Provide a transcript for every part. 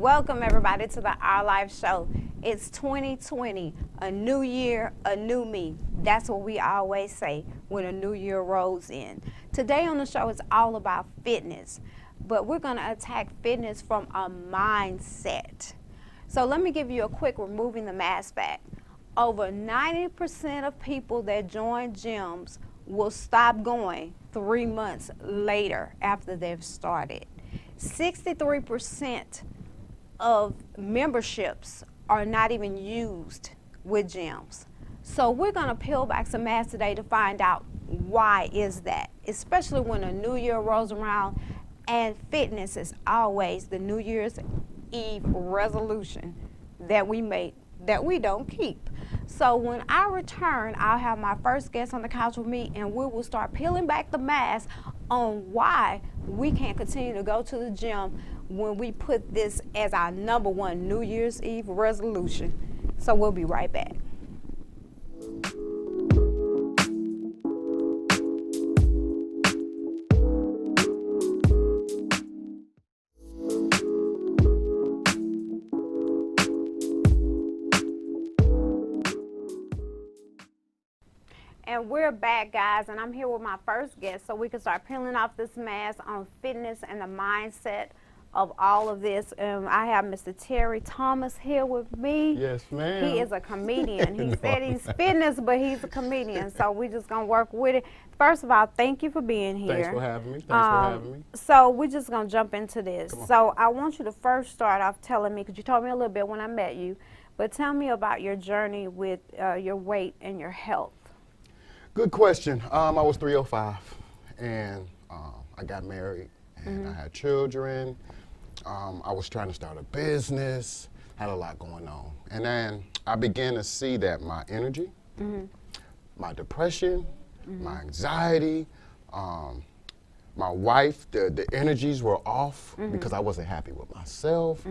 Welcome everybody to the Our Life Show. It's 2020, a new year, a new me. That's what we always say when a new year rolls in. Today on the show is all about fitness, but we're going to attack fitness from a mindset. So let me give you a quick removing the mask fact. Over 90% of people that join gyms will stop going 3 months later after they've started. 63% of memberships are not even used with gyms. So we're going to peel back some masks today to find out why is that, especially when a new year rolls around and fitness is always the New Year's Eve resolution that we make that we don't keep. So when I return, I'll have my first guest on the couch with me, and we will start peeling back the mask on why we can't continue to go to the gym when we put this as our number one New Year's Eve resolution. So we'll be right back. And we're back, guys, and I'm here with my first guest so we can start peeling off this mask on fitness and the mindset of all of this. I have Mr. Terry Thomas here with me. Yes, ma'am. He is a comedian. He said he's fitness, but he's a comedian, so we're just going to work with it. First of all, thank you for being here. Thanks for having me. Thanks for having me. So we're just going to jump into this. So I want you to first start off telling me, because you told me a little bit when I met you, but tell me about your journey with your weight and your health. Good question. I was 305, and I got married, and I had children. I was trying to start a business, had a lot going on. And then I began to see that my energy, my depression, my anxiety, my wife, the energies were off because I wasn't happy with myself.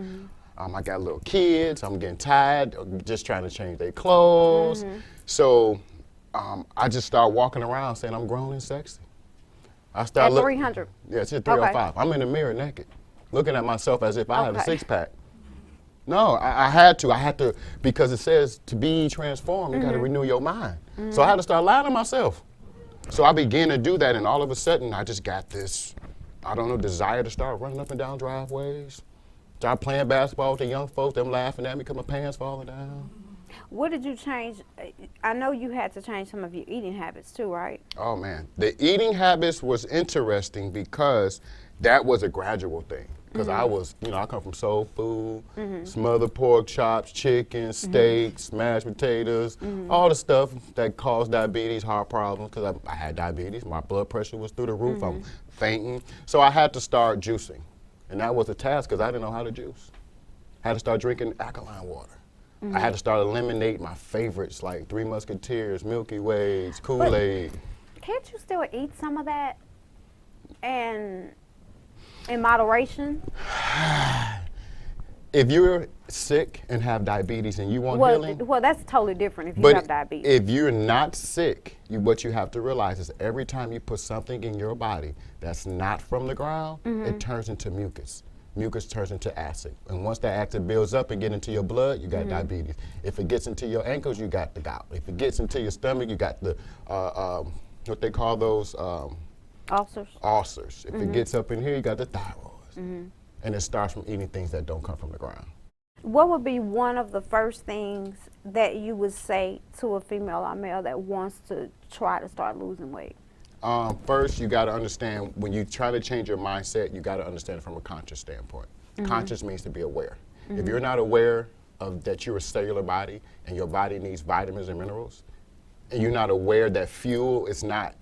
I got little kids, I'm getting tired, just trying to change their clothes. So I just started walking around saying I'm grown and sexy. I started At 300? Yeah, it's at 305. Okay. I'm in the mirror naked, looking at myself as if I had a six-pack. No, I had to, because it says to be transformed, you got to renew your mind. So I had to start lying to myself. So I began to do that, and all of a sudden, I just got this, I don't know, desire to start running up and down driveways, start playing basketball with the young folks, them laughing at me because my pants falling down. What did you change? I know you had to change some of your eating habits too, right? Oh man, the eating habits was interesting because that was a gradual thing. Because I was, I come from soul food, smothered pork chops, chicken, steaks, mashed potatoes, all the stuff that caused diabetes, heart problems, because I had diabetes. My blood pressure was through the roof. I'm fainting. So I had to start juicing. And that was a task because I didn't know how to juice. I had to start drinking alkaline water. I had to start eliminating my favorites like Three Musketeers, Milky Ways, Kool-Aid. Can't you still eat some of that and in moderation? If you're sick and have diabetes and you want healing. Well, that's totally different if you have diabetes. If you're not sick, what you have to realize is every time you put something in your body that's not from the ground, it turns into mucus. Mucus turns into acid. And once that acid builds up and get into your blood, you got diabetes. If it gets into your ankles, you got the gout. If it gets into your stomach, you got the, what they call those? Ulcers. Ulcers. If it gets up in here, you got the thyroids. And it starts from eating things that don't come from the ground. What would be one of the first things that you would say to a female or male that wants to try to start losing weight? First, you got to understand, when you try to change your mindset, you got to understand it from a conscious standpoint. Conscious means to be aware. If you're not aware of that you're a cellular body and your body needs vitamins and minerals, and you're not aware that fuel is not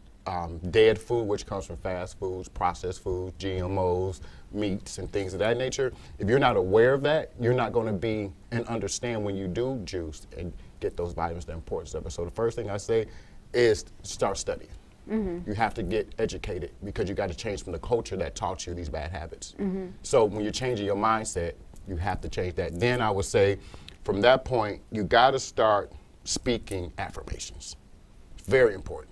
dead food, which comes from fast foods, processed foods, GMOs, meats, and things of that nature, if you're not aware of that, you're not going to be and understand when you do juice and get those vitamins, the importance of it. So the first thing I say is start studying. You have to get educated because you got to change from the culture that taught you these bad habits. So when you're changing your mindset, you have to change that. Then I would say, from that point, you got to start speaking affirmations. Very important.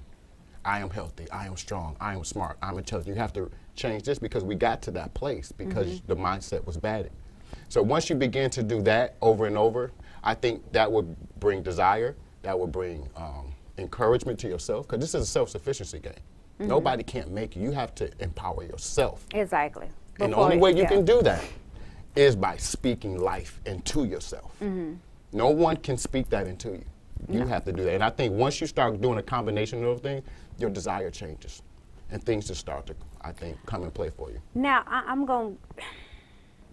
I am healthy, I am strong, I am smart, I'm intelligent. You have to change this because we got to that place because the mindset was bad. So once you begin to do that over and over, I think that would bring desire, that would bring encouragement to yourself, because this is a self-sufficiency game. Nobody can't make you. You have to empower yourself. Exactly. And the Before only way you yeah. can do that is by speaking life into yourself. No one can speak that into you. You have to do that. And I think once you start doing a combination of those things, your desire changes. And things just start to, I think, come and play for you. Now, I'm going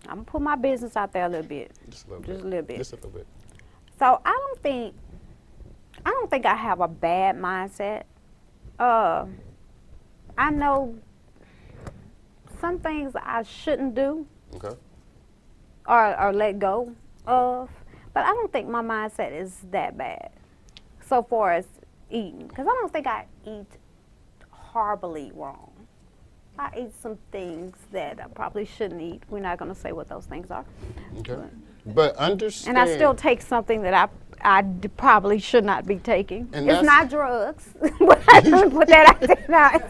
to put my business out there a little bit. Just a little Just bit. a little bit. Just a little bit. So I don't think I have a bad mindset. I know some things I shouldn't do Okay. or let go of, but I don't think my mindset is that bad so far as eating, because I don't think I eat horribly wrong. I eat some things that I probably shouldn't eat. We're not going to say what those things are. Okay. But understand. And I still take something that probably should not be taking. And It's that's- not drugs, but I don't put that out there now.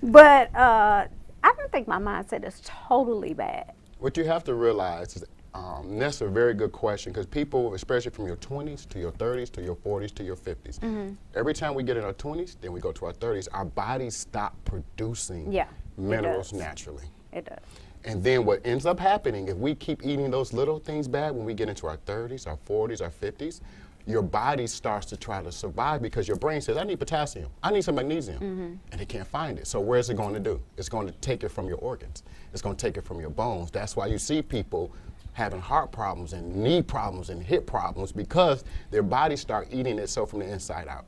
But I don't think my mindset is totally bad. What you have to realize is, and that's a very good question, because people, especially from your 20s to your 30s to your 40s to your 50s, every time we get in our 20s, then we go to our 30s, our bodies stop producing Yeah, it minerals does. naturally. It does. And then what ends up happening, if we keep eating those little things bad when we get into our 30s, our 40s, our 50s, your body starts to try to survive because your brain says, I need potassium, I need some magnesium, and it can't find it. So where's it going to do? It's going to take it from your organs. It's going to take it from your bones. That's why you see people having heart problems and knee problems and hip problems, because their bodies start eating itself from the inside out.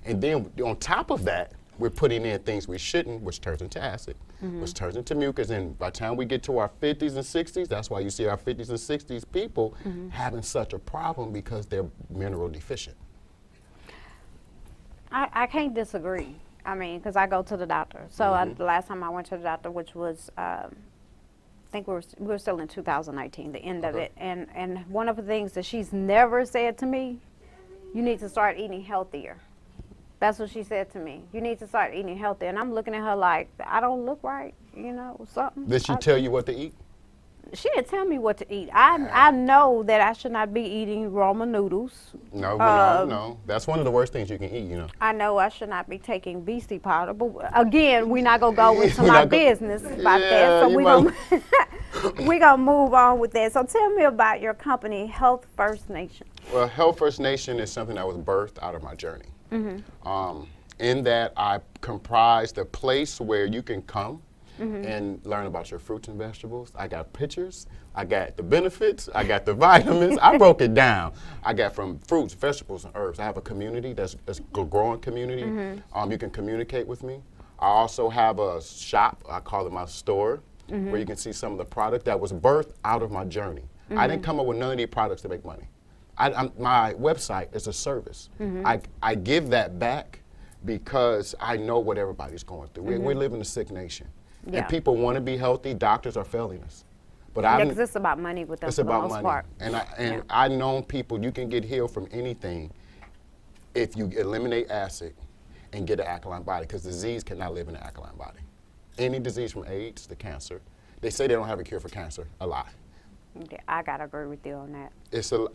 And then on top of that, we're putting in things we shouldn't, which turns into acid, which turns into mucus. And by the time we get to our 50s and 60s, that's why you see our 50s and 60s people having such a problem, because they're mineral deficient. I can't disagree. I mean, because I go to the doctor. So the last time I went to the doctor, which was, I think we were still in 2019, the end of Okay. it. And one of the things that she's never said to me, you need to start eating healthier. That's what she said to me. You need to start eating healthy. And I'm looking at her like, I don't look right, something. Did she tell you what to eat? She didn't tell me what to eat. I know that I should not be eating ramen noodles. No, no. That's one of the worst things you can eat, I know I should not be taking beastie powder. But again, we're not going to go into We're my not go- business about Yeah, that. So you we're going to move on with that. So tell me about your company, Health First Nation. Well, Health First Nation is something that was birthed out of my journey. In that I comprise the place where you can come and learn about your fruits and vegetables. I got pictures, I got the benefits, I got the vitamins. I broke it down. I got from fruits, vegetables, and herbs. I have a community that's a growing community. You can communicate with me. I also have a shop, I call it my store, where you can see some of the product that was birthed out of my journey. I didn't come up with none of these products to make money. My website is a service. I give that back because I know what everybody's going through. We live in a sick nation. Yeah. And people want to be healthy. Doctors are failing us. But Because it's about money with them it's for the about most money. part. And I've known people, you can get healed from anything if you eliminate acid and get an alkaline body, because disease cannot live in an alkaline body. Any disease from AIDS to cancer, they say they don't have a cure for cancer. A lie. Okay, I got to agree with you on that.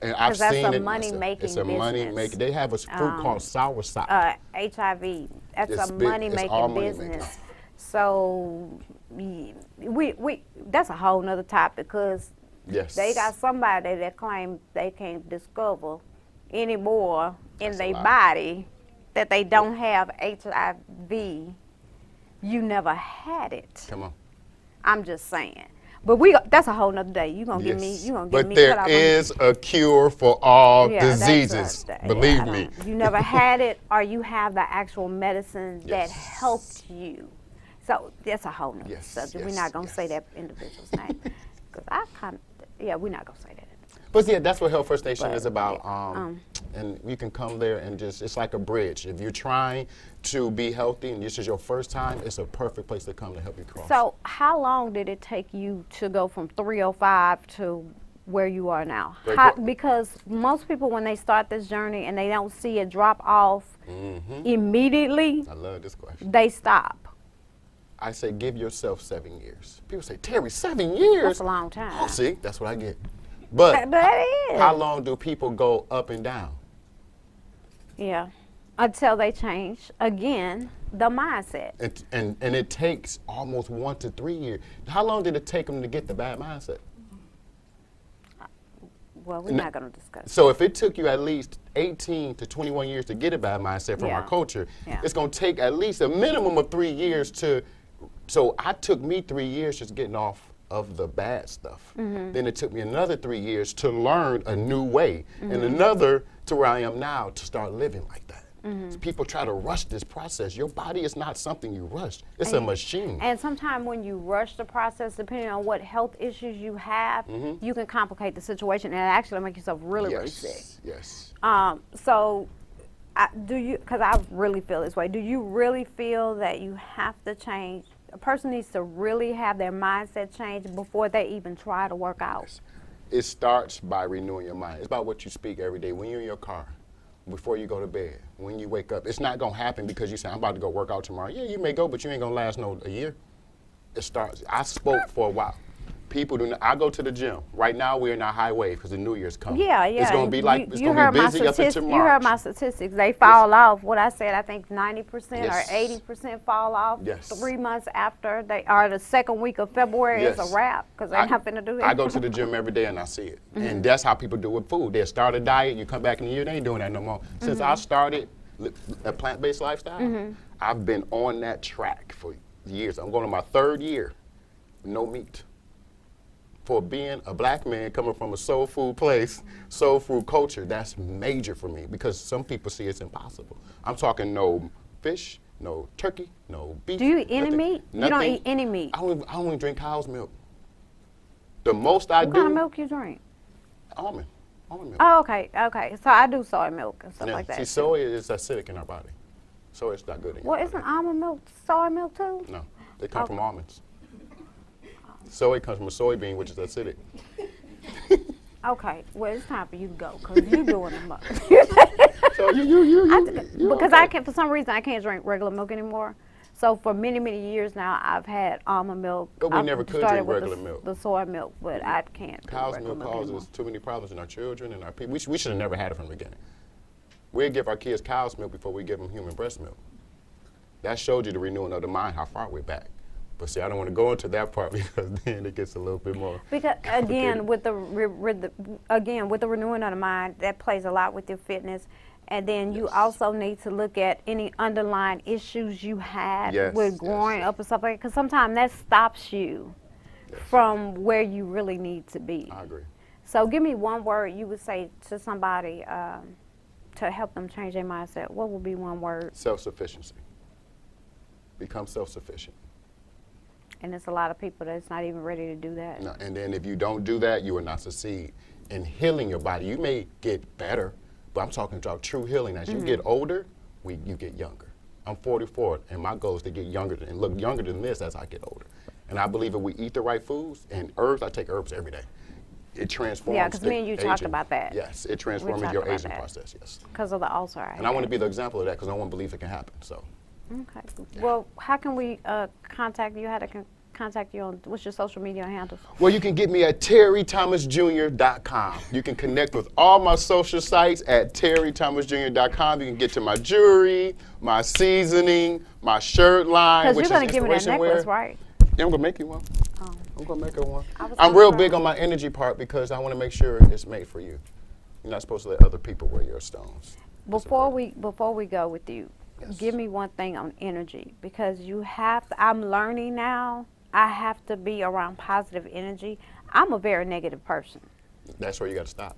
And I've that's seen a it. money-making It's a money business. making. They have a fruit called soursop. HIV, that's It's a big. It's money-making all money-making. business. So we that's a whole nother topic, because Yes. they got somebody that claim they can't discover anymore in That's a their lie. body that they don't have HIV. You never had it. Come on. I'm just saying. But that's a whole nother day. You gonna give me But cut there off on- is a cure for all Yeah, that's diseases. yeah, Believe I me. don't- You never had it, or you have the actual medicine that Yes. helped you. So that's a whole nother Yes, subject. We're yes, not gonna say yes. that individual's name, because I kind of we're not gonna say that. But yeah, that's what Health First Nation But, is about. yeah, And you can come there and it's like a bridge. If you're trying to be healthy and this is your first time, it's a perfect place to come to help you cross. So how long did it take you to go from 305 to where you are now? Great Because most people, when they start this journey and they don't see it drop off immediately, I love this question. they stop. I say give yourself 7 years. People say, Terry, 7 years? That's a long time. Oh, see, that's what I get. But That is. how long do people go up and down? Yeah. Until they change, again, the mindset. And it takes almost 1 to 3 years. How long did it take them to get the bad mindset? Well, we're not going to discuss. So if it took you at least 18 to 21 years to get a bad mindset from our Yeah. culture, Yeah. it's going to take at least a minimum of 3 years to. So I took me 3 years just getting off of the bad stuff. Mm-hmm. Then it took me another 3 years to learn a new way, and another to where I am now to start living like that. So people try to rush this process. Your body is not something you rush. It's a machine. And sometimes when you rush the process, depending on what health issues you have, you can complicate the situation and actually make yourself really, really sick. Yes. So, do you? Because I really feel this way. Do you really feel that you have to change? A person needs to really have their mindset changed before they even try to work out. It starts by renewing your mind. It's about what you speak every day. When you're in your car, before you go to bed, when you wake up. It's not going to happen because you say, I'm about to go work out tomorrow. Yeah, you may go, but you ain't going to last a year. It starts. I spoke for a while. People do not. I go to the gym. Right now, we're in our high wave because the New Year's coming. Yeah. It's going to be like, it's going to be busy up until March. You heard my statistics. They fall off. What I said, I think 90% Yes. or 80% fall off Yes. 3 months after they are the second week of February is Yes. a wrap because they're not going to do that. I go to the gym every day and I see it. And that's how people do with food. They start a diet, you come back in a year, they ain't doing that no more. Since I started a plant-based lifestyle, I've been on that track for years. I'm going to my 3rd year, no meat. For being a black man coming from a soul food place, soul food culture, that's major for me because some people see it's impossible. I'm talking no fish, no turkey, no beef. Do you eat any nothing. meat? You don't Nothing. eat any meat. I don't even drink cow's milk. The most I What do, kind of milk you drink? almond milk. Oh, okay. So I do soy milk and stuff Yeah, like that. see, soy is acidic in our body. Soy is not good in your Well, body. isn't almond milk soy milk too? No, they come from almonds. Soy comes from a soybean, which is acidic. Okay. Well, it's time for you to go because you're doing the milk. So you Because okay. I can't, for some reason, I can't drink regular milk anymore. So for many, many years now, I've had almond milk. But we I've never could started drink with regular the, milk. The soy milk, but I can't. do Cow's regular milk anymore. causes too many problems in our children and our people. We should have never had it from the beginning. We'd give our kids cow's milk before we give them human breast milk. That showed you the renewing of the mind, how far we're back. But see, I don't want to go into that part because then it gets a little bit more. Because again, complicated. with the renewing of the mind, that plays a lot with your fitness. And then you Yes. also need to look at any underlying issues you had Yes, with yes, growing yes. up and stuff like that. Because sometimes that stops you from where you really need to be. I agree. So give me one word you would say to somebody to help them change their mindset. What would be one word? Self-sufficiency. Become self-sufficient. And there's a lot of people that's not even ready to do that. No, and then if you don't do that, you will not succeed in healing your body. You may get better, but I'm talking about true healing. As you get older, you get younger. I'm 44, and my goal is to get younger and look younger than this as I get older. And I believe if we eat the right foods and herbs, I take herbs every day. It transforms. Yeah, 'cause me and you talked aging. about that. Yes, it transforms talked your about aging that. process. Yes, Because of the ulcer. and I want to be the example of that because no one believes it can happen. So. Okay. Well, how can we contact you? How to contact you on, what's your social media handles? Well, you can get me at terrythomasjr.com. You can connect with all my social sites at terrythomasjr.com. You can get to my jewelry, my seasoning, my shirt line, Because which you're is going to give me that inspiration necklace, wear. right? Yeah, I'm gonna make you one. Oh. I'm gonna make her one. was I'm gonna real try. big on my energy part because I want to make sure it's made for you. You're not supposed to let other people wear your stones. That's Before important. we go with you, Yes. give me one thing on energy because you have to, I'm learning now, I have to be around positive energy. I'm a very negative person. That's where you got to stop.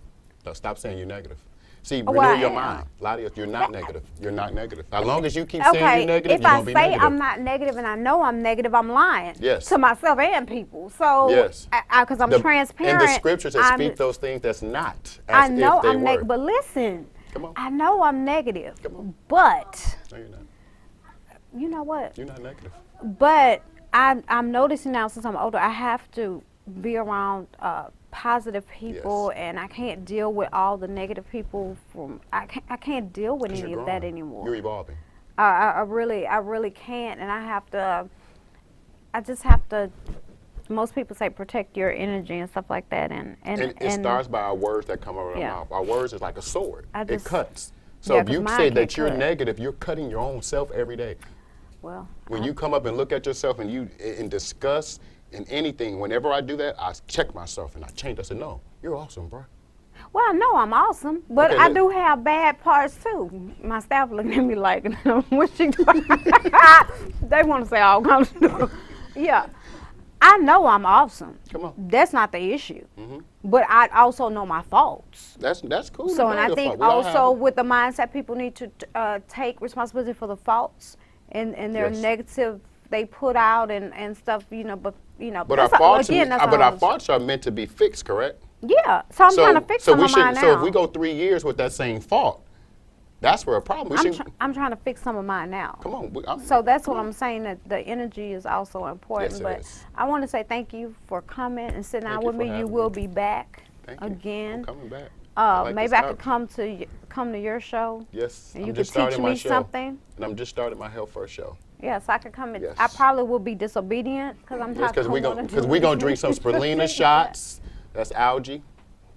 Stop saying you're negative. See, Well, renew I your am. mind. A lot of you, you're not negative. You're not negative. As long as you keep saying Okay, you're negative, if you're I gonna be say negative. I'm not negative and I know I'm negative, I'm lying Yes. to myself and people. So, Yes. Because I'm transparent. And the scriptures that I'm- speak those things that's not as I know if they I'm were. negative, but listen, Come on. I know I'm negative, Come on. but No, you're not. you know what? You're not negative. But I'm noticing now since I'm older, I have to be around positive people, Yes. and I can't deal with all the negative people. I can't deal with 'Cause any you're of that growing. anymore. You're evolving. I really can't, and I have to. I just have to. Most people say protect your energy and stuff like that, and It starts by our words that come out of our Yeah. mouth. Our words is like a sword. I It just- cuts. So Yeah, if 'cause you mine say can that you're cut. negative, you're cutting your own self every day. well, When you come up and look at yourself and you in disgust and anything, whenever I do that, I check myself and I change. I say, no, you're awesome, bro. well, I know I'm awesome, but Okay, I let- do have bad parts too. My staff looking at me like, what she doing? They want to say all kinds of stuff. Yeah, I know I'm awesome. Come on. That's not the issue. But I also know my faults. That's cool. to So, know and I your think fault. We all have also it. with the mindset, people need to take responsibility for the faults and their Yes. negative they put out and stuff, but But our that's faults, again, that's but our own- faults are meant to be fixed, correct? Yeah, so I'm trying to fix some of mine now. So if we go 3 years with that same fault, that's where a problem. We should. I'm trying to fix some of mine now. Come on. So that's what I'm saying, that the energy is also important. Yes, it but is. I want to say thank you for coming and sitting Thank down you with for me. You having will me. be back Thank you. again. I'm coming back. I like Maybe this I could couch. come to your show. Yes. And I'm you just could teach starting my me show. something. And I'm just starting my Health First show. Yes, I could come in. Yes. I probably will be disobedient because I'm Yes, tired. because we're gonna drink some spirulina shots. That's algae.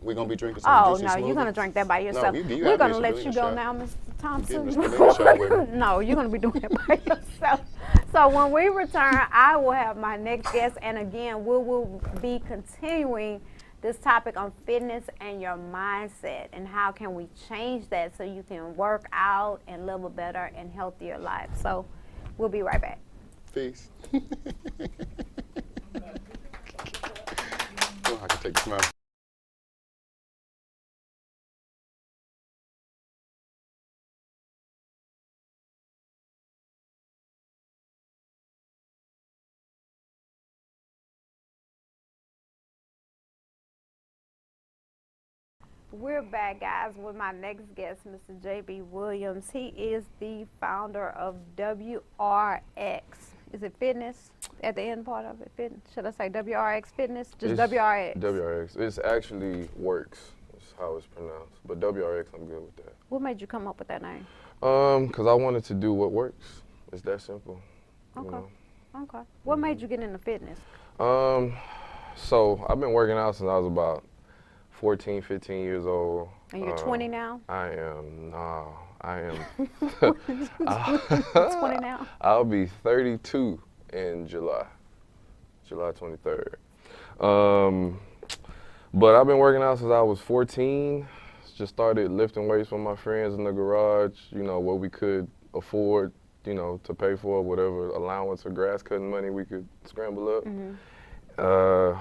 We're gonna be drinking some Oh juicy no, you're gonna smoothies. drink that by yourself. you We're have gonna me let some you spirulina go shot. now, Mr. Thompson. Give me a spirulina shot with me. No, you're gonna be doing it by yourself. So when we return, I will have my next guest, and again, we will be continuing this topic on fitness and your mindset, and how can we change that so you can work out and live a better and healthier life. So we'll be right back. Peace. Oh, I can take a smile. We're back, guys, with my next guest, Mr. J.B. Williams. He is the founder of WRX. Is it fitness at the end part of it? Fitness? Should I say WRX Fitness? Just It's WRX. WRX. It's actually Works. That's how it's pronounced. But WRX, I'm good with that. What made you come up with that name? 'Cause I wanted to do what works. It's that simple. you Okay. know. Okay. What made you get into fitness? So I've been working out since I was about 14, 15 years old. And you're 20 now? I am I am 20 now? I'll be 32 in July 23rd. But I've been working out since I was 14. Just started lifting weights with my friends in the garage, what we could afford, to pay for, whatever allowance or grass cutting money we could scramble up.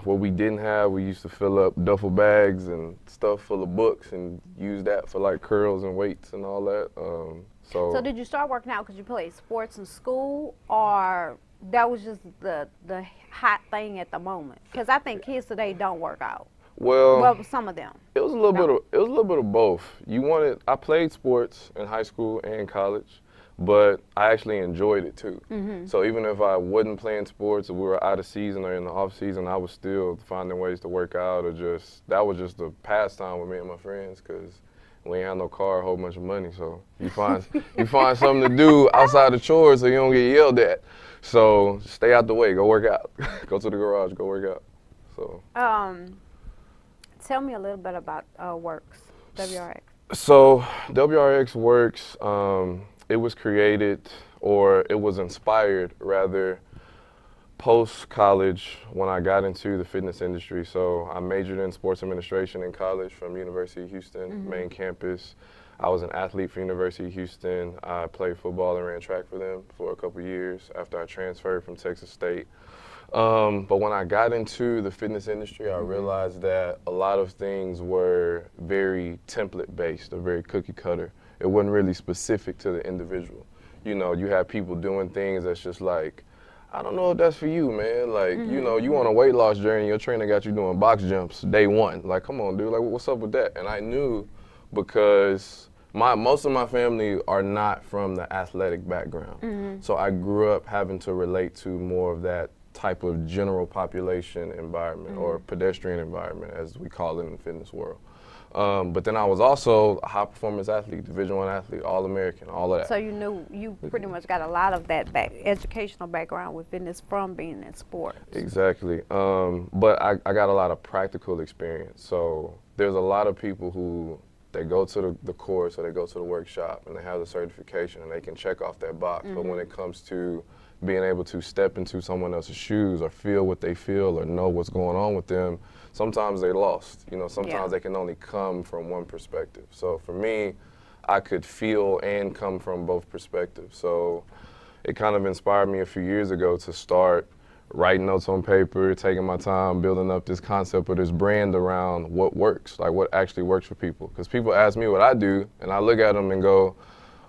What we didn't have, we used to fill up duffel bags and stuff full of books and use that for like curls and weights and all that. So did you start working out because you played sports in school, or that was just the hot thing at the moment? Because I think kids today don't work out. Well, some of them. It was a little bit of both. I played sports in high school and college, but I actually enjoyed it too. So even if I wasn't playing sports or we were out of season or in the off season, I was still finding ways to work out, or that was just a pastime with me and my friends, because we ain't had no car, a whole bunch of money. So you find something to do outside the chores so you don't get yelled at. So stay out the way, go work out. Go to the garage, go work out. So. Tell me a little bit about Works, WRX. So WRX Works, it was created, or it was inspired rather, post-college when I got into the fitness industry. So I majored in sports administration in college from University of Houston, main campus. I was an athlete for University of Houston. I played football and ran track for them for a couple years after I transferred from Texas State. But when I got into the fitness industry, I realized that a lot of things were very template-based or very cookie-cutter. It wasn't really specific to the individual. You have people doing things that's just like, I don't know if that's for you, man. Like, you on a weight loss journey, your trainer got you doing box jumps day one. Like, come on, dude, like, what's up with that? And I knew, because most of my family are not from the athletic background. So I grew up having to relate to more of that type of general population environment or pedestrian environment, as we call it in the fitness world. But then I was also a high performance athlete, Division I athlete, All-American, all of that. So you pretty much got a lot of that educational background with fitness from being in sports. Exactly. But I got a lot of practical experience. So there's a lot of people who they go to the course or they go to the workshop and they have the certification and they can check off that box. But when it comes to being able to step into someone else's shoes or feel what they feel or know what's going on with them, sometimes they're lost. You know, sometimes they can only come from one perspective. So for me, I could feel and come from both perspectives. So it kind of inspired me a few years ago to start writing notes on paper, taking my time, building up this concept or this brand around what works, like what actually works for people. Because people ask me what I do, and I look at them and go,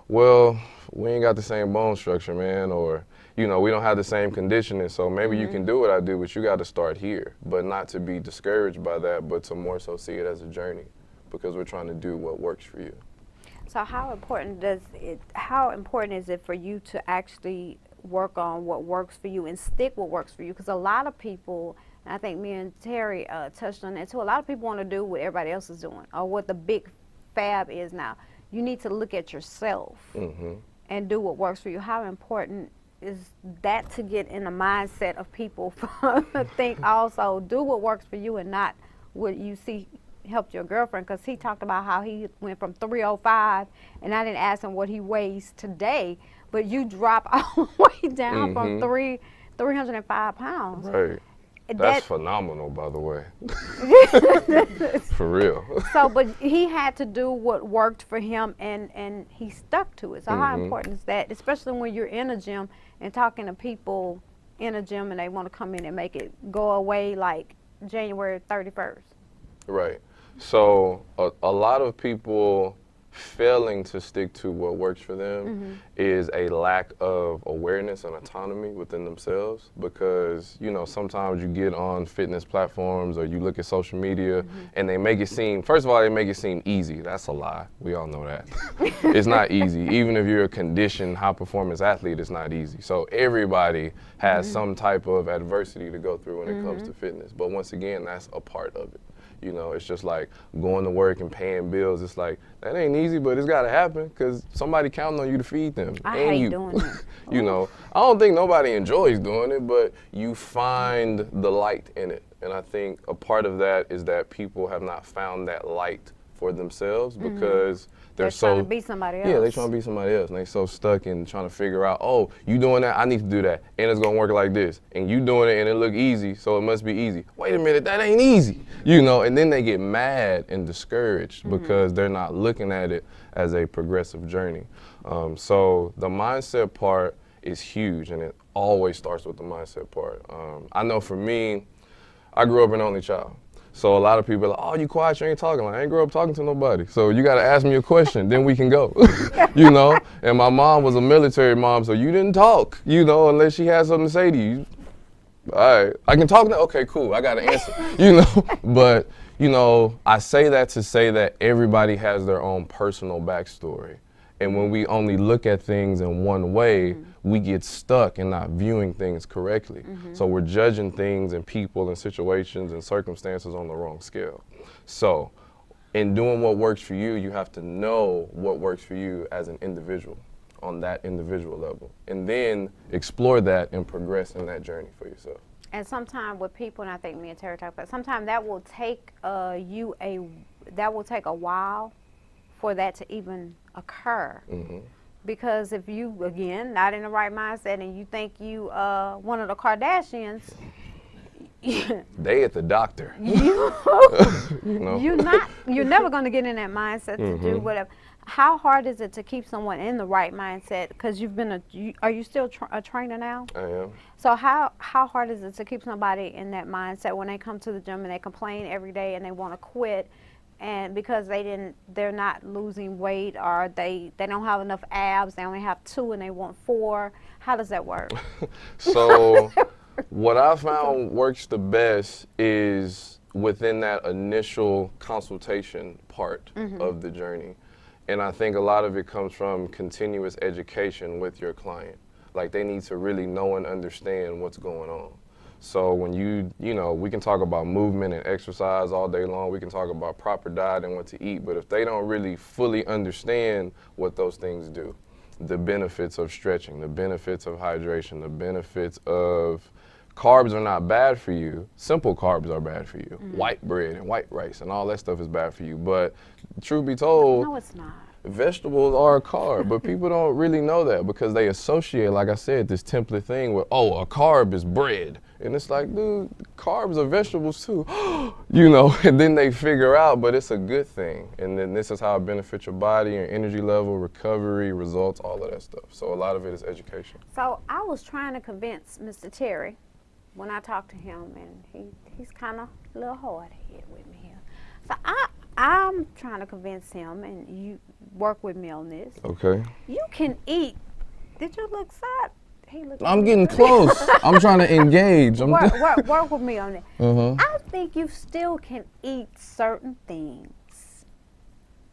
well, we ain't got the same bone structure, man, or, you know, we don't have the same conditioning, so maybe you can do what I do, but you got to start here. But not to be discouraged by that, but to more so see it as a journey, because we're trying to do what works for you. So how important is it for you to actually work on what works for you and stick what works for you? Because a lot of people, and I think me and Terry touched on that too, a lot of people want to do what everybody else is doing or what the big fab is now. You need to look at yourself and do what works for you. How important is that to get in the mindset of people to think also do what works for you and not what you see helped your girlfriend? Because he talked about how he went from 305, and I didn't ask him what he weighs today, but you drop all the way down from 305 pounds. Right. That's phenomenal, by the way. For real. So, but he had to do what worked for him, and he stuck to it. So how important is that, especially when you're in a gym and talking to people in a gym and they want to come in and make it go away like January 31st? Right. So a lot of people failing to stick to what works for them is a lack of awareness and autonomy within themselves, because, you know, sometimes you get on fitness platforms or you look at social media and they make it seem, first of all, they make it seem easy. That's a lie. We all know that. It's not easy. Even if you're a conditioned high performance athlete, it's not easy. So everybody has some type of adversity to go through when it comes to fitness. But once again, that's a part of it. You know, it's just like going to work and paying bills. It's like, that ain't easy, but it's got to happen because somebody counting on you to feed them. I and hate you. doing that. You know, I don't think nobody enjoys doing it, but you find the light in it. And I think a part of that is that people have not found that light for themselves because they're so trying to be somebody else. Yeah, they're trying to be somebody else, and they're so stuck in trying to figure out, oh, you doing that, I need to do that, and it's gonna work like this, and you doing it, and it look easy, so it must be easy. Wait a minute, that ain't easy, you know. And then they get mad and discouraged because they're not looking at it as a progressive journey. So the mindset part is huge, and it always starts with the mindset part. I know for me, I grew up an only child. So a lot of people are like, oh, you quiet, you ain't talking. Like, I ain't grow up talking to nobody. So you got to ask me a question, then we can go, you know? And my mom was a military mom, so you didn't talk, you know, unless she had something to say to you. All right, I can talk now? Okay, cool, I got an answer, you know? But, you know, I say that to say that everybody has their own personal backstory. And when we only look at things in one way, we get stuck in not viewing things correctly. So we're judging things and people and situations and circumstances on the wrong scale. So in doing what works for you, you have to know what works for you as an individual on that individual level. And then explore that and progress in that journey for yourself. And sometimes with people, and I think me and Terry talked about, sometimes that will take that will take a while for that to even occur. Because if you, again, not in the right mindset and you think you one of the Kardashians, they at the doctor. you know? you're never going to get in that mindset to do whatever. How hard is it to keep someone in the right mindset? Because you've been are you still a trainer now? I am. So how hard is it to keep somebody in that mindset when they come to the gym and they complain every day and they want to quit? And because they're not losing weight, or they don't have enough abs, they only have 2 and they want 4. How does that work? So what I found works the best is within that initial consultation part of the journey. And I think a lot of it comes from continuous education with your client. Like, they need to really know and understand what's going on. So when you know, we can talk about movement and exercise all day long. We can talk about proper diet and what to eat, but if they don't really fully understand what those things do, the benefits of stretching, the benefits of hydration, the benefits of carbs are not bad for you. Simple carbs are bad for you. White bread and white rice and all that stuff is bad for you. But truth be told, No, it's not. vegetables are a carb, but people don't really know that because they associate, like I said, this template thing with, oh, a carb is bread. And it's like, dude, carbs are vegetables too, you know, and then they figure out, but it's a good thing. And then this is how it benefits your body, your energy level, recovery, results, all of that stuff. So a lot of it is education. So I was trying to convince Mr. Terry when I talked to him, and he's kind of a little hard-headed with me here. So I'm trying to convince him, and you work with me on this. Okay. You can eat. Did you look sad? He looked. I'm getting close. I'm trying to engage. Work with me on it. Uh-huh. I think you still can eat certain things.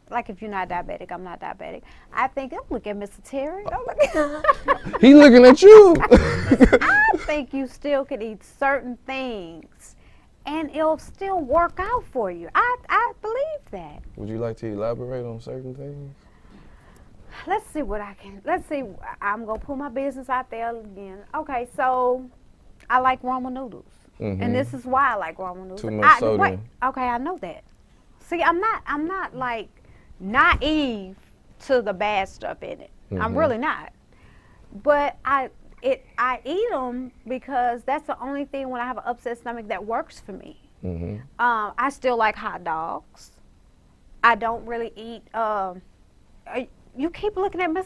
Like if you're not diabetic, I'm not diabetic. I think, don't look at Mr. Terry. Don't look at He looking at you. I think you still can eat certain things and it'll still work out for you. I believe that. Would you like to elaborate on certain things? Let's see. I'm going to put my business out there again. Okay, so I like ramen noodles. And this is why I like ramen noodles. Too much sodium. Okay, I know that. See, I'm not like naive to the bad stuff in it. I'm really not. But I eat them because that's the only thing when I have an upset stomach that works for me. I still like hot dogs. I don't really eat. You keep looking at me.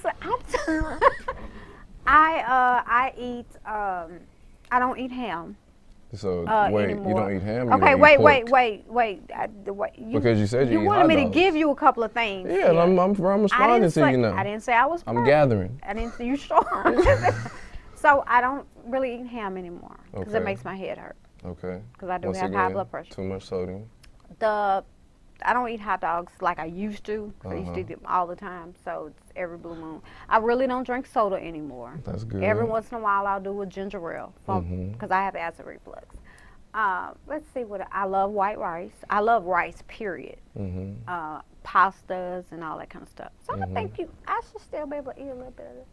I eat. I don't eat ham. So wait, anymore. you don't eat ham? Okay, you don't eat wait. Because you said you eat wanted hot me dogs. to give you a couple of things. Yeah, and I'm responding to you now. I didn't say I was. I'm perfect. gathering. I didn't say you sure. So I don't really eat ham anymore because it Okay. makes my head hurt. Okay. Because I do Once have high again, blood pressure. Too much sodium. I don't eat hot dogs like I used to. I used to eat them all the time, so it's every blue moon. I really don't drink soda anymore. That's good. Every once in a while, I'll do a ginger ale because I have acid reflux. Let's see I love white rice. I love rice, period. Pastas and all that kind of stuff. So I think I should still be able to eat a little bit of it.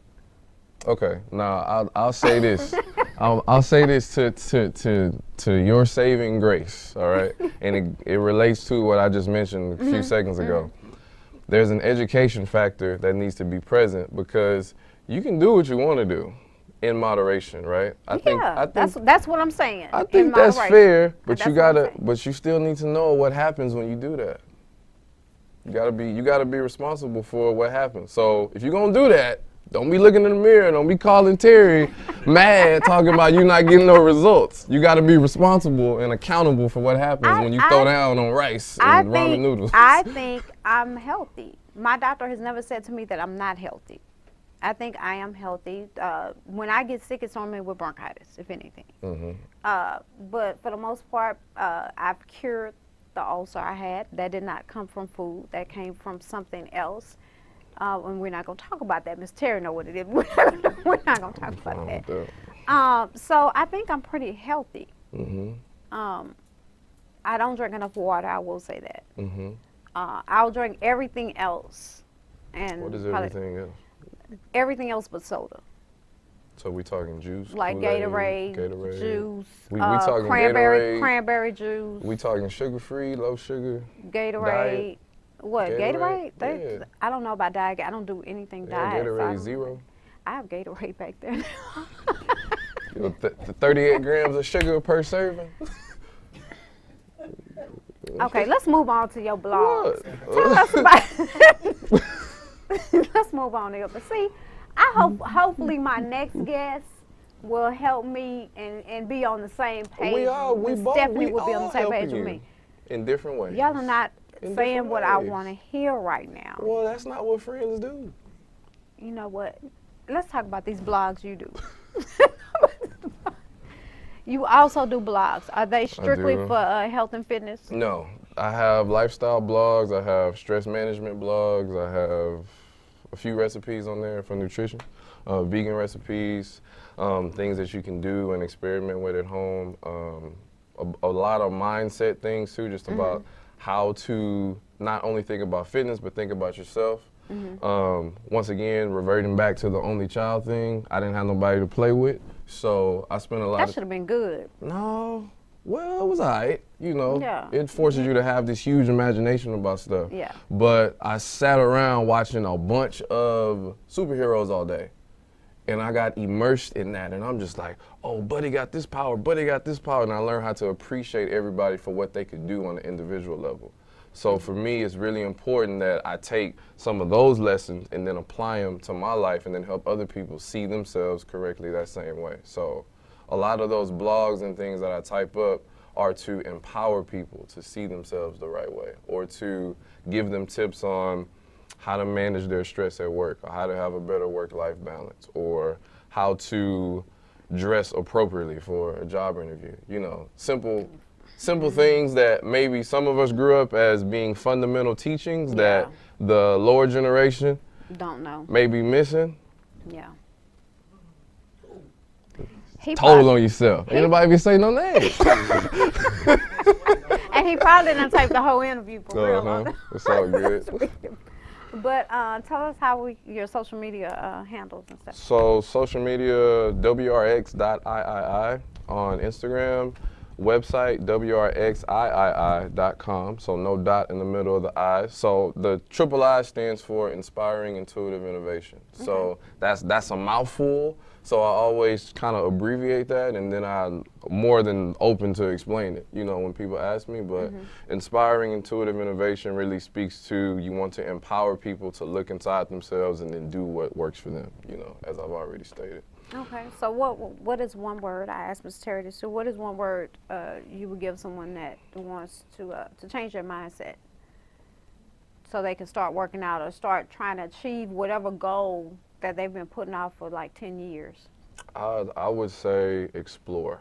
Okay. Now I'll say this. I'll say this to your saving grace. All right, and it relates to what I just mentioned a few seconds ago. There's an education factor that needs to be present because you can do what you want to do in moderation, right? I think that's what I'm saying. I in think that's moderation. fair, but That's you what I'm gotta, saying. but you still need to know what happens when you do that. You gotta be responsible for what happens. So if you're gonna do that, don't be looking in the mirror. Don't be calling Terry mad, talking about you not getting no results. You gotta be responsible and accountable for what happens when you throw down on rice and ramen noodles. I think I'm healthy. My doctor has never said to me that I'm not healthy. I think I am healthy. When I get sick, it's normally with bronchitis, if anything. But for the most part, I've cured the ulcer I had. That did not come from food. That came from something else. And we're not going to talk about that. Miss Terry know what it is. We're not going to talk about that. So I think I'm pretty healthy. I don't drink enough water, I will say that. I'll drink everything else. And What is everything else? Everything else but soda. So we talking juice, Like Kool-Aid, Gatorade, juice, We talking cranberry Gatorade. juice, We talking sugar-free, low sugar. Gatorade. Diet. What, Gatorade? Gatorade? Yeah. I don't know about diet. I don't do anything Yeah, diet. so I Gatorade don't- Zero. I have Gatorade back there. You know, 38 grams of sugar per serving. Okay, let's move on to your blogs. What? Tell us about. Let's move on here. But see, I hope hopefully my next guest will help me and be on the same page. We both Stephanie we will be on all the same page helping with you me. in different ways. Y'all are not In saying different what I ways. want to hear right now. Well, that's not what friends do. You know what? Let's talk about these blogs you do. You also do blogs. Are they strictly do. for health and fitness? No, I have lifestyle blogs. I have stress management blogs. I have a few recipes on there for nutrition. vegan recipes, things that you can do and experiment with at home. A lot of mindset things too, just about how to not only think about fitness, but think about yourself. Once again, reverting back to the only child thing, I didn't have nobody to play with, so I spent a lot That of should have been good. No, well, it was all right. You know, Yeah. it forces you to have this huge imagination about stuff. Yeah. But I sat around watching a bunch of superheroes all day. And I got immersed in that. And I'm just like, oh, Buddy got this power, Buddy got this power. And I learned how to appreciate everybody for what they could do on an individual level. So for me, it's really important that I take some of those lessons and then apply them to my life and then help other people see themselves correctly that same way. So a lot of those blogs and things that I type up are to empower people to see themselves the right way, or to give them tips on how to manage their stress at work, or how to have a better work-life balance, or how to dress appropriately for a job interview. You know, simple things that maybe some of us grew up as being fundamental teachings that the lower generation Don't know. may be missing. Yeah. He Told probably, on yourself. Ain't nobody be saying no names. and he probably didn't take the whole interview for real. Uh-huh. It's all good. But tell us how your social media handles and stuff. So social media, wrx.iii on Instagram, website wrxiii.com, so no dot in the middle of the I. So the triple I stands for Inspiring Intuitive Innovation. So that's a mouthful, so I always kind of abbreviate that, and then I'm more than open to explain it, you know, when people ask me. But Inspiring Intuitive Innovation really speaks to, you want to empower people to look inside themselves and then do what works for them, you know, as I've already stated. Okay, so what is one word, I asked Ms. Terry this too, what is one word you would give someone that wants to change their mindset so they can start working out or start trying to achieve whatever goal that they've been putting off for like 10 years? I would say explore,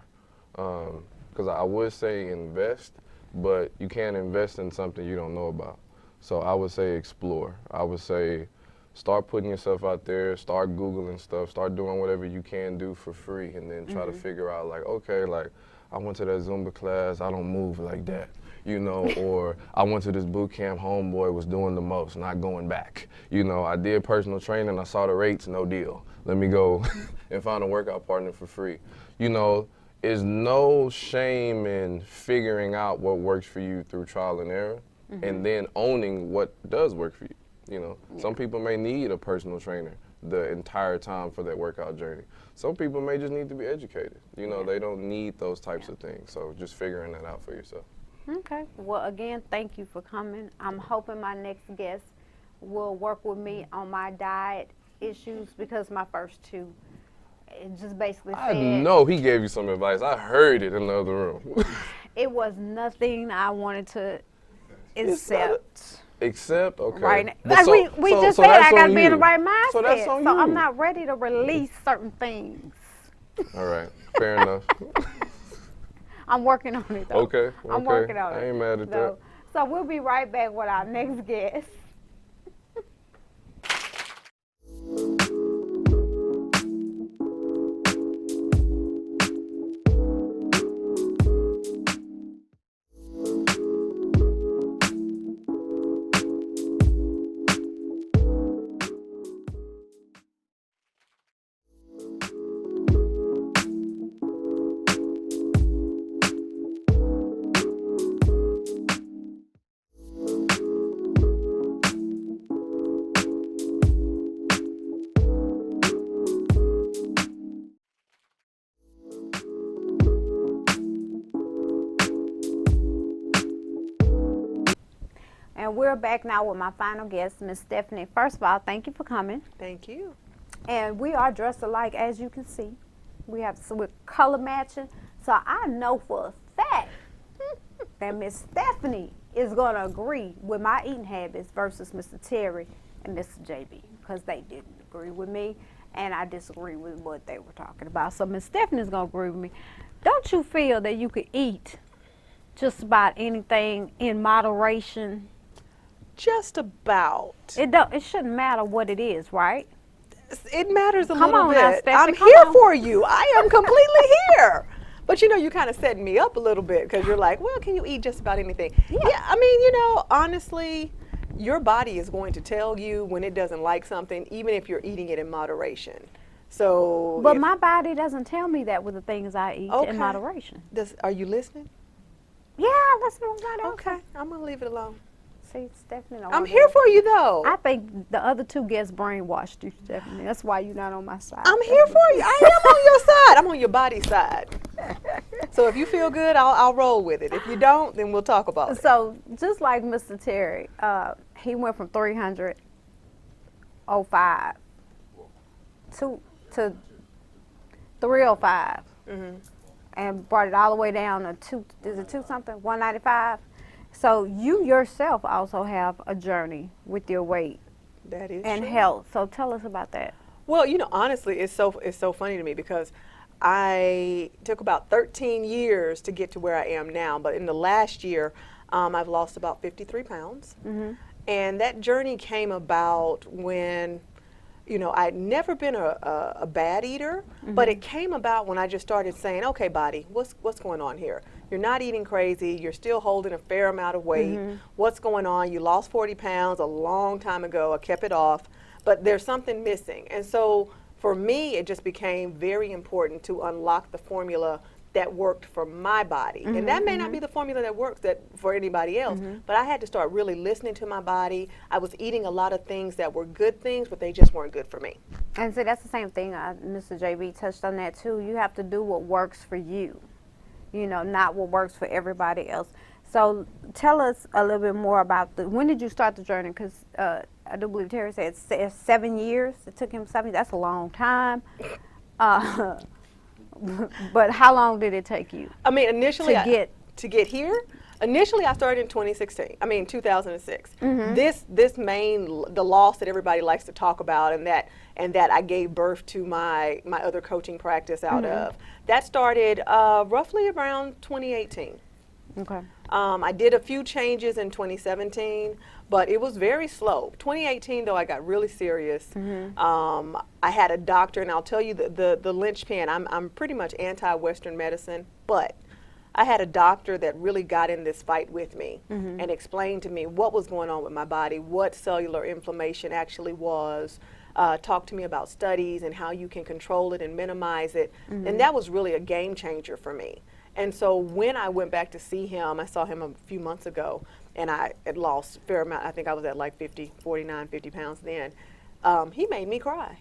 because I would say invest, but you can't invest in something you don't know about. So I would say explore. I would say start putting yourself out there, start Googling stuff, start doing whatever you can do for free, and then try to figure out, like, okay, like, I went to that Zumba class, I don't move like that, you know, or I went to this boot camp, homeboy was doing the most, not going back. You know, I did personal training, I saw the rates, no deal. Let me go and find a workout partner for free. You know, there's no shame in figuring out what works for you through trial and error, and then owning what does work for you. You know, some people may need a personal trainer the entire time for their workout journey. Some people may just need to be educated. You know, they don't need those types of things. So just figuring that out for yourself. Okay, well again, thank you for coming. I'm hoping my next guest will work with me on my diet issues, because my first two, it just basically I said know he gave you some advice. I heard it in the other room. it was nothing I wanted to accept. Except, okay. Right now. But Like we just said, that's I got to on be in the you. right mindset. So that's on you. I'm not ready to release certain things. All right, fair enough. I'm working on it, though. Okay, I'm okay. working on it. I ain't mad at that. So we'll be right back with our next guest. And we're back now with my final guest, Miss Stephanie. First of all, thank you for coming. Thank you. And we are dressed alike, as you can see. We're color matching. So I know for a fact that Miss Stephanie is going to agree with my eating habits versus Mr. Terry and Mr. JB, because they didn't agree with me, and I disagree with what they were talking about. So Miss Stephanie is going to agree with me. Don't you feel that you could eat just about anything in moderation? Just about. It shouldn't matter what it is, right? It matters a Come little on now, bit. Stephanie, I'm come here on. for you. I am completely here. But you know, you kind of setting me up a little bit because you're like, well, can you eat just about anything? Yeah, I mean, you know, honestly, your body is going to tell you when it doesn't like something, even if you're eating it in moderation. So, But if- my body doesn't tell me that with the things I eat Okay. in moderation. are you listening? Yeah, that's what I'm about. Okay, I'm gonna leave it alone. See, Stephanie, don't I'm wanna here do for you though. I think the other two guests brainwashed you, Stephanie. That's why you're not on my side. I'm here for you. I am on your side. I'm on your body side. So if you feel good, I'll roll with it. If you don't, then we'll talk about it. So just like Mr. Terry, he went from 305 to 305, and brought it all the way down to is it 2 something, 195. So you yourself also have a journey with your weight That is and true. health. So tell us about that. Well, you know, honestly, it's so funny to me because I took about 13 years to get to where I am now. But in the last year, I've lost about 53 pounds. And that journey came about when, you know, I'd never been a bad eater, but it came about when I just started saying, okay, body, what's going on here? You're not eating crazy. You're still holding a fair amount of weight. What's going on? You lost 40 pounds a long time ago. I kept it off, but there's something missing. And so for me, it just became very important to unlock the formula that worked for my body. And that may not be the formula that works for anybody else, but I had to start really listening to my body. I was eating a lot of things that were good things, but they just weren't good for me. And see, that's the same thing. Mr. JB touched on that too. You have to do what works for you, you know, not what works for everybody else. So tell us a little bit more about when did you start the journey? Because I do believe Terry said it's 7 years. It took him 7 years. That's a long time. But how long did it take you? I mean, initially, To to get here, initially I started in 2006. The loss that everybody likes to talk about, and that I gave birth to my other coaching practice out of, that started roughly around 2018. Okay. I did a few changes in 2017, but it was very slow. 2018, though, I got really serious. I had a doctor, and I'll tell you the linchpin. I'm pretty much anti-Western medicine, but I had a doctor that really got in this fight with me and explained to me what was going on with my body, what cellular inflammation actually was. Talked to me about studies and how you can control it and minimize it, and that was really a game changer for me. And so when I went back to see him, I saw him a few months ago, and I had lost a fair amount. I think I was at like 49, 50 pounds then. He made me cry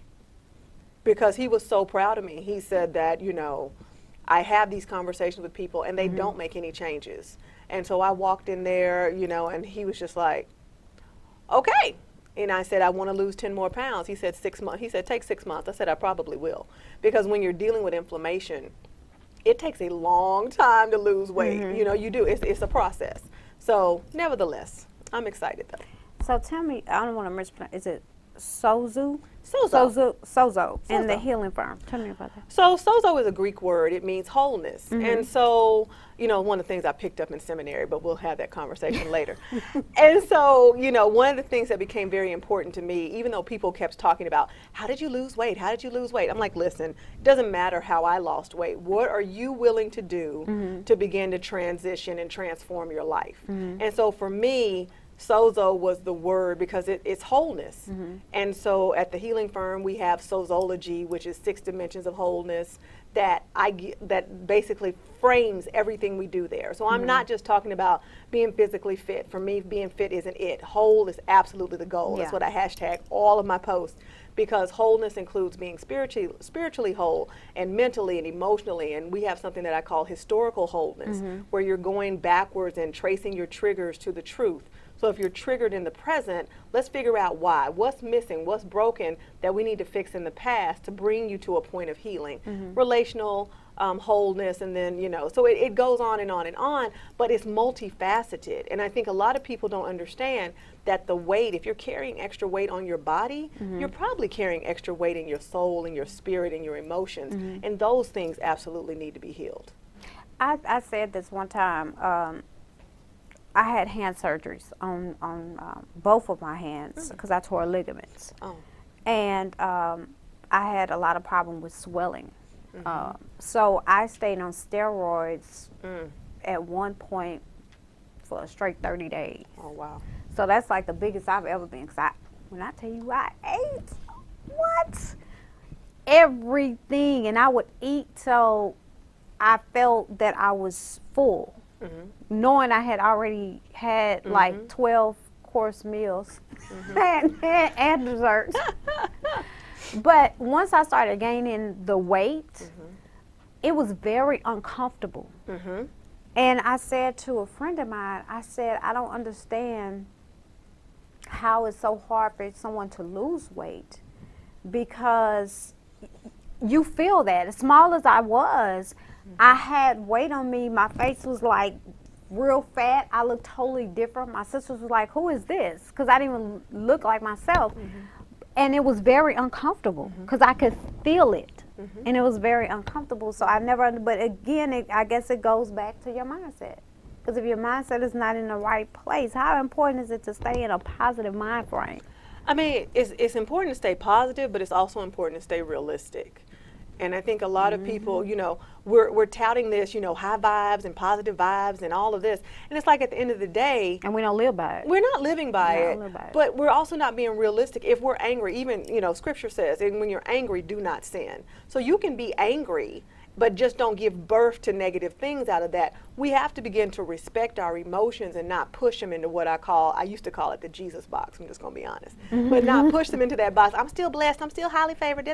because he was so proud of me. He said that, you know, I have these conversations with people and they don't make any changes. And so I walked in there, you know, and he was just like, okay. And I said, I want to lose 10 more pounds. He said 6 months. He said, take 6 months. I said, I probably will. Because when you're dealing with inflammation, it takes a long time to lose weight. You know, you do. It's a process. So, nevertheless, I'm excited though. So tell me, I don't want to mispronounce. Is it Sozo? Sozo. Sozo. In the Sozo. healing firm. Tell me about that. So sozo is a Greek word. It means wholeness. And so, you know, one of the things I picked up in seminary, but we'll have that conversation later. And so, you know, one of the things that became very important to me, even though people kept talking about, how did you lose weight? How did you lose weight? I'm like, listen, it doesn't matter how I lost weight. What are you willing to do to begin to transition and transform your life? And so for me, Sozo was the word because it's wholeness. And so at the healing firm, we have Sozology, which is 6 dimensions of wholeness that basically frames everything we do there. So I'm not just talking about being physically fit. For me, being fit isn't it. Whole is absolutely the goal. That's Yeah. what I hashtag all of my posts, because wholeness includes being spiritually whole and mentally and emotionally. And we have something that I call historical wholeness, where you're going backwards and tracing your triggers to the truth. So if you're triggered in the present, let's figure out why. What's missing? What's broken that we need to fix in the past to bring you to a point of healing? Relational wholeness, and then, you know, so it goes on and on and on, but it's multifaceted. And I think a lot of people don't understand that the weight, if you're carrying extra weight on your body, you're probably carrying extra weight in your soul and your spirit and your emotions. And those things absolutely need to be healed. I said this one time. I had hand surgeries on both of my hands because I tore ligaments. Oh. And I had a lot of problem with swelling. So I stayed on steroids at one point for a straight 30 days. Oh, wow. So that's like the biggest I've ever been. Cause when I tell you I ate, what? Everything. And I would eat till I felt that I was full. Knowing I had already had like 12 course meals and desserts. But once I started gaining the weight, it was very uncomfortable. And I said to a friend of mine, I said, I don't understand how it's so hard for someone to lose weight, because you feel that. As small as I was, I had weight on me. My face was like real fat. I looked totally different. My sisters was like, who is this? Because I didn't even look like myself. And it was very uncomfortable because I could feel it. And it was very uncomfortable. So I never, but again, I guess it goes back to your mindset. Because if your mindset is not in the right place, how important is it to stay in a positive mind frame? I mean, it's important to stay positive, but it's also important to stay realistic. And I think a lot of people, you know, we're touting this, you know, high vibes and positive vibes and all of this. And it's like at the end of the day, And we don't live by it. we're not living by We don't it, live by it. but we're also not being realistic. If we're angry, even, you know, scripture says, and when you're angry, do not sin. So you can be angry, but just don't give birth to negative things out of that. We have to begin to respect our emotions and not push them into what I used to call it the Jesus box, I'm just going to be honest. But not push them into that box. I'm still blessed, I'm still highly favored,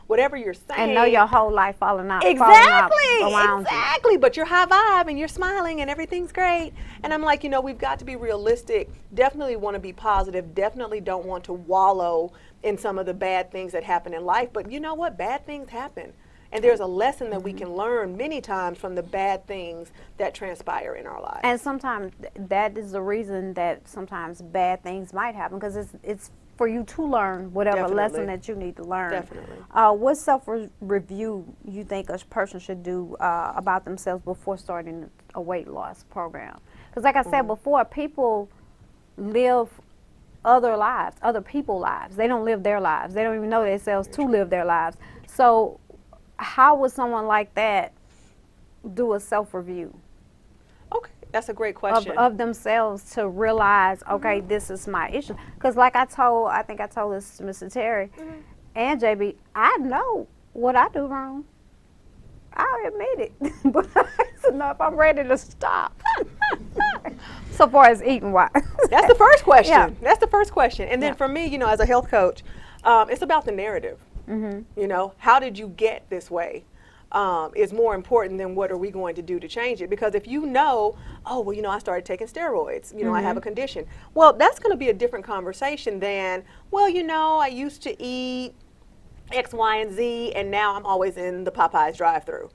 whatever you're saying. And know your whole life falling out. Exactly. But you're high vibe and you're smiling and everything's great. And I'm like, you know, we've got to be realistic. Definitely want to be positive. Definitely don't want to wallow in some of the bad things that happen in life. But you know what? Bad things happen. And there's a lesson that we can learn many times from the bad things that transpire in our lives. And sometimes that is the reason that sometimes bad things might happen, because it's for you to learn whatever Definitely. lesson that you need to learn. Definitely. What self-review you think a person should do about themselves before starting a weight loss program? Because like I said before, people live other people's lives. They don't live their lives. They don't even know themselves to live their lives. So how would someone like that do a self-review Okay, that's a great question. of themselves to realize, okay, this is my issue? Because like I think I told this to Mr. Terry and JB, I know what I do wrong. I'll admit it. But I don't know if I'm ready to stop. So far as eating wise. That's the first question. Yeah. That's the first question. And then Yeah. for me, you know, as a health coach, it's about the narrative. You know, how did you get this way? Is more important than what are we going to do to change it. Because if you know, oh, well, you know, I started taking steroids, you know, I have a condition. Well, that's going to be a different conversation than, well, you know, I used to eat X, Y, and Z, and now I'm always in the Popeyes drive-thru.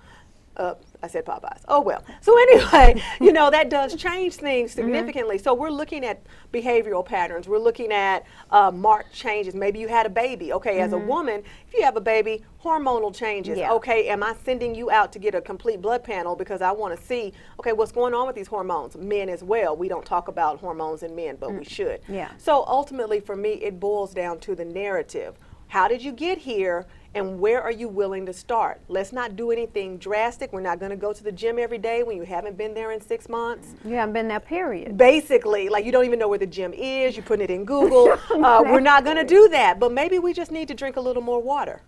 I said Popeyes. Oh, well. So anyway, you know, that does change things significantly. So we're looking at behavioral patterns. We're looking at marked changes. Maybe you had a baby. Okay, as a woman, if you have a baby, hormonal changes. Yeah. Okay, am I sending you out to get a complete blood panel because I want to see, okay, what's going on with these hormones? Men as well. We don't talk about hormones in men, but we should. Yeah. So ultimately, for me, it boils down to the narrative. How did you get here, and where are you willing to start? Let's not do anything drastic. We're not going to go to the gym every day when you haven't been there in 6 months. You haven't been there, period. Basically, like you don't even know where the gym is. You're putting it in Google. We're not going to do that. But maybe we just need to drink a little more water.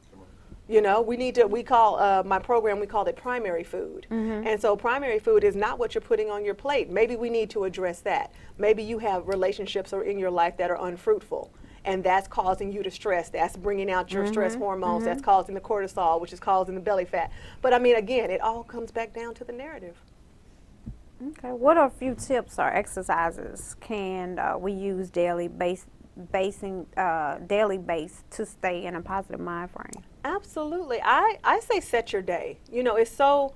You know, we call my program, we called it primary food. And so primary food is not what you're putting on your plate. Maybe we need to address that. Maybe you have relationships or in your life that are unfruitful, and that's causing you to stress. That's bringing out your stress hormones. That's causing the cortisol, which is causing the belly fat. But I mean, again, it all comes back down to the narrative. Okay. What are a few tips or exercises can we use daily base to stay in a positive mind frame? Absolutely. I say set your day. You know, it's so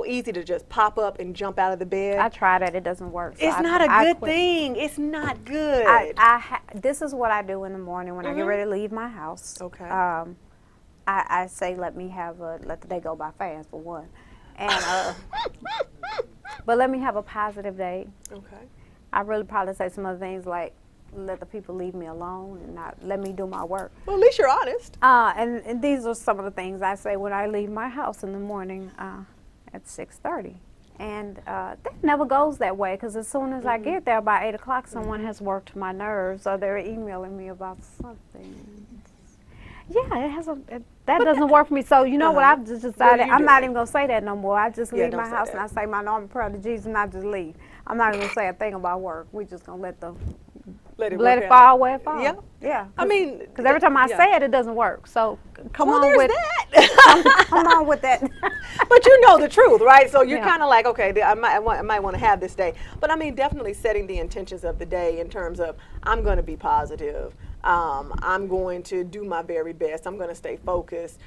easy to just pop up and jump out of the bed. I tried it. It doesn't work. So It's not a good thing. It's not good. This is what I do in the morning when I get ready to leave my house. Okay. I say let the day go by fast for one, and but let me have a positive day. Okay. I really probably say some other things like, let the people leave me alone and not let me do my work. Well, at least you're honest. And these are some of the things I say when I leave my house in the morning at 6:30. And that never goes that way, because as soon as I get there by 8 o'clock, someone has worked my nerves, or they're emailing me about something. Yeah, that doesn't work for me. So you know what I've just decided? you I'm not doing? even gonna say that no more. I just Yeah, leave don't my say house that. and I say my normal prayer to Jesus and I just leave. I'm not even gonna say a thing about work. We're just gonna let Let it it work out. fall where it falls. Yeah. Yeah. I mean, because every time I yeah. say it, it doesn't work. So come Well, on there's with that. come on with that. But you know the truth, right? So you're Yeah. kind of like, okay, I might want to have this day. But I mean, definitely setting the intentions of the day in terms of, I'm going to be positive. I'm going to do my very best. I'm going to stay focused.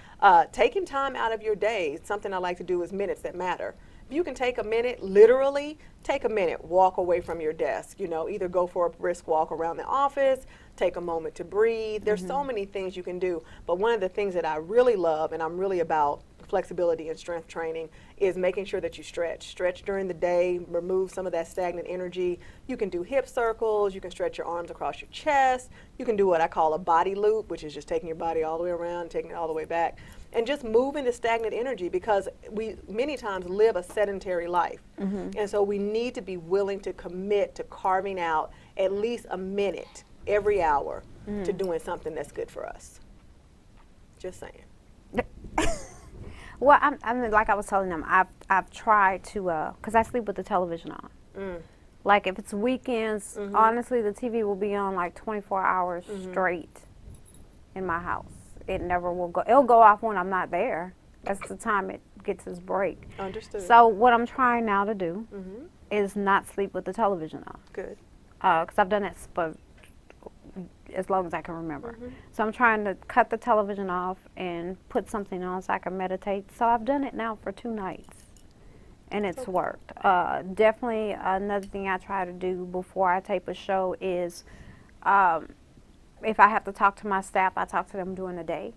Taking time out of your day, something I like to do is minutes that matter. If you can take a minute, literally take a minute, walk away from your desk. You know, either go for a brisk walk around the office, take a moment to breathe. There's so many things you can do. But one of the things that I really love, and I'm really about flexibility and strength training, is making sure that you stretch. Stretch during the day, remove some of that stagnant energy. You can do hip circles, you can stretch your arms across your chest, you can do what I call a body loop, which is just taking your body all the way around, taking it all the way back, and just moving the stagnant energy, because we many times live a sedentary life. And so we need to be willing to commit to carving out at least a minute every hour to doing something that's good for us. Just saying. Well, I mean, like I was telling them, I've tried to, because I sleep with the television on. Like if it's weekends, honestly, the TV will be on like 24 hours straight in my house. It never will go. It'll go off when I'm not there. That's the time it gets its break. Understood. So what I'm trying now to do is not sleep with the television on. Good. Because I've done it for as long as I can remember. So I'm trying to cut the television off and put something on so I can meditate. So I've done it now for 2 nights, and it's worked. Definitely another thing I try to do before I tape a show is if I have to talk to my staff, I talk to them during the day.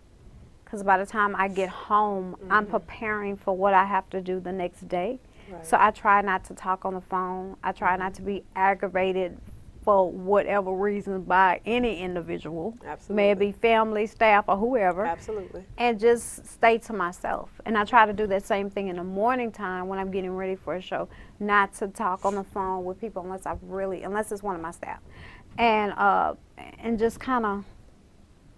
Because by the time I get home, I'm preparing for what I have to do the next day. Right. So I try not to talk on the phone. I try not to be aggravated for whatever reason by any individual. Absolutely. May it be family, staff, or whoever. Absolutely. And just stay to myself. And I try to do that same thing in the morning time when I'm getting ready for a show, not to talk on the phone with people unless it's one of my staff. And just kind of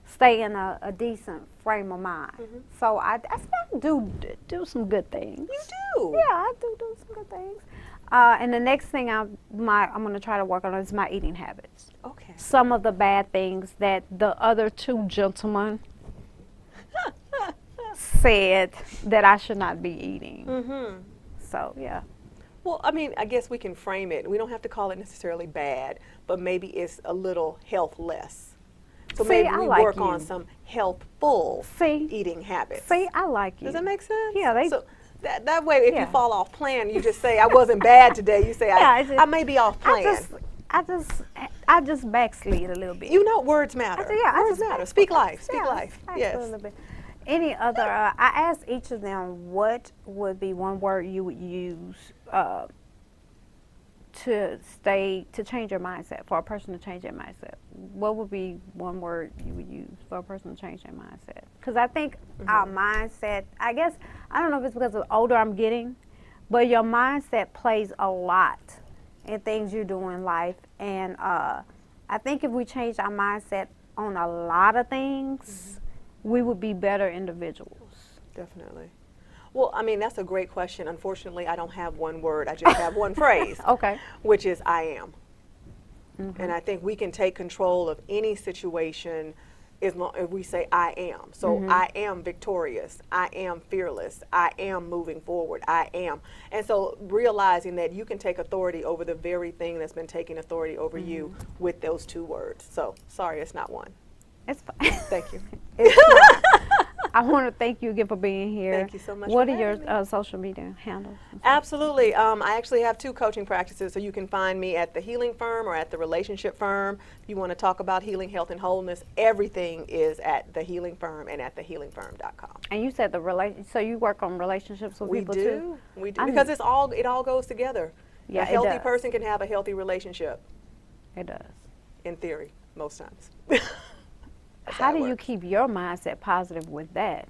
stay in a decent frame of mind. So I do some good things. You do. Yeah, I do some good things. And the next thing I'm going to try to work on is my eating habits. Okay. Some of the bad things that the other 2 gentlemen said that I should not be eating. So, yeah. Well, I mean, I guess we can frame it. We don't have to call it necessarily bad, but maybe it's a little healthless. So See, maybe I we like work you. on some healthful See? eating habits. See, I like you. Does that make sense? Yeah, So that way, if you Yeah. fall off plan, you just say, I wasn't bad today. You say, I may be off plan. I just backslid a little bit. You know, words matter. Words matter. Speak life. Speak life. Yes. A little bit. Any other? I asked each of them what would be one word you would use to change your mindset, for a person to change their mindset. What would be one word you would use for a person to change their mindset? Because I think our mindset, I guess, I don't know if it's because the older I'm getting, but your mindset plays a lot in things you do in life. And I think if we changed our mindset on a lot of things, we would be better individuals. Definitely. Well, I mean, that's a great question. Unfortunately, I don't have one word. I just have one phrase. Okay. Which is I am. And I think we can take control of any situation as long as we say I am. So I am victorious. I am fearless. I am moving forward. I am. And so realizing that you can take authority over the very thing that's been taking authority over you with those 2 words. So sorry, it's not one. It's fine. Thank you. It's fine. I want to thank you again for being here. Thank you so much What for are your having social media handles? Absolutely. I actually have 2 coaching practices, so you can find me at the Healing Firm or at the Relationship Firm. If you want to talk about healing, health, and wholeness, everything is at the Healing Firm and at thehealingfirm.com. And you said so you work on relationships with people too? We do. I'm- Because it all goes together. Yeah, A it healthy does. person can have a healthy relationship. It does. in theory, most times. How it do you works. keep your mindset positive with that?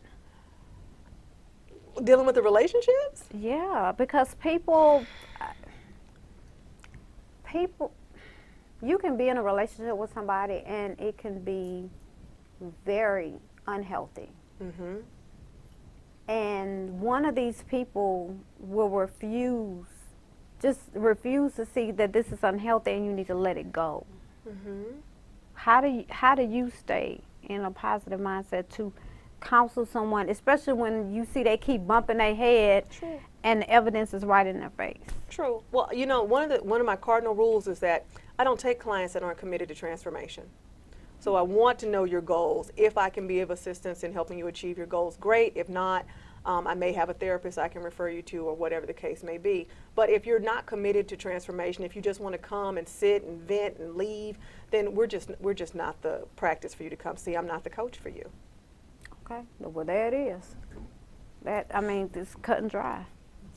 Dealing with the relationships? Yeah, because people, you can be in a relationship with somebody and it can be very unhealthy. Mm-hmm. And one of these people will refuse to see that this is unhealthy and you need to let it go. Mm-hmm. How do you stay in a positive mindset to counsel someone, especially when you see they keep bumping their head True. and the evidence is right in their face? True. Well, you know, one of my cardinal rules is that I don't take clients that aren't committed to transformation. So I want to know your goals. If I can be of assistance in helping you achieve your goals, great. If not, I may have a therapist I can refer you to, or whatever the case may be. But if you're not committed to transformation, if you just want to come and sit and vent and leave, then we're just not the practice for you to come see. I'm not the coach for you. Okay, well there it is. That, I mean, it's cut and dry.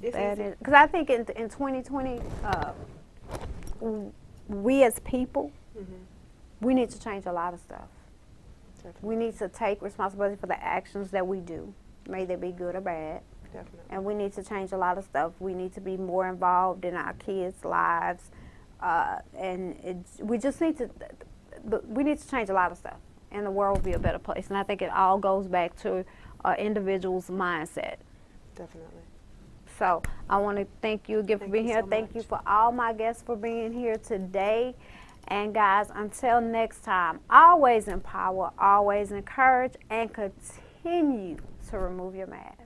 It's That easy. is, because I think in 2020, we as people, we need to change a lot of stuff. Definitely. We need to take responsibility for the actions that we do, may they be good or bad. Definitely. And we need to change a lot of stuff. We need to be more involved in our kids' lives, we just need to. We need to change a lot of stuff, and the world will be a better place. And I think it all goes back to an individual's mindset. Definitely. So I want to thank you again for Thank being you here. so Thank you much. for all my guests for being here today. And guys, until next time, always empower, always encourage, and continue to remove your mask.